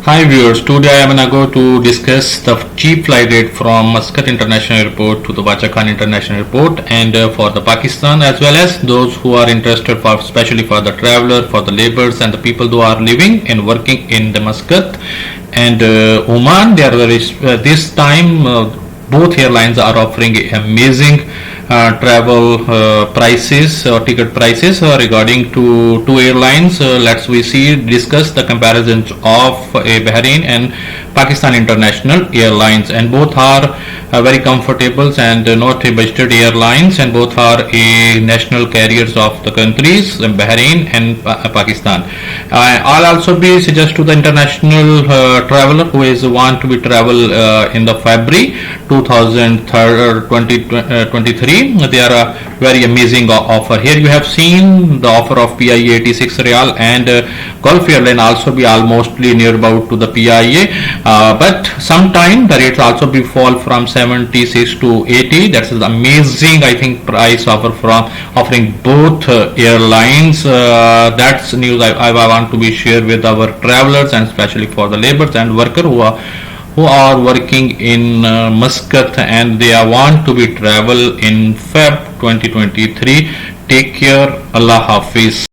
Hi viewers, today I am gonna go to discuss the cheap flight rate from Muscat International Airport to the Vachakan International Airport and for the Pakistan, as well as those who are interested for, especially for the traveler, for the laborers and the people who are living and working in the Muscat and Oman. They are very this time both airlines are offering amazing travel prices or ticket prices regarding to two airlines. Let's we see discuss the comparisons of Bahrain and Pakistan International Airlines, and both are very comfortable and not a budgeted airlines, and both are a national carriers of the countries Bahrain and Pakistan. I'll also be suggest to the international traveler who is want to be travel in the February 2023. They are a very amazing offer. Here you have seen the offer of PIA 86 Real, and Gulf Airline also be almost near about to the PIA, but sometime the rates also be fall from 76 to 80. That's amazing, I think, price offer from offering both airlines. That's news I want to be shared with our travelers, and especially for the laborers and workers who are working in Muscat and they want to be travel in Feb 2023. Take care. Allah Hafiz.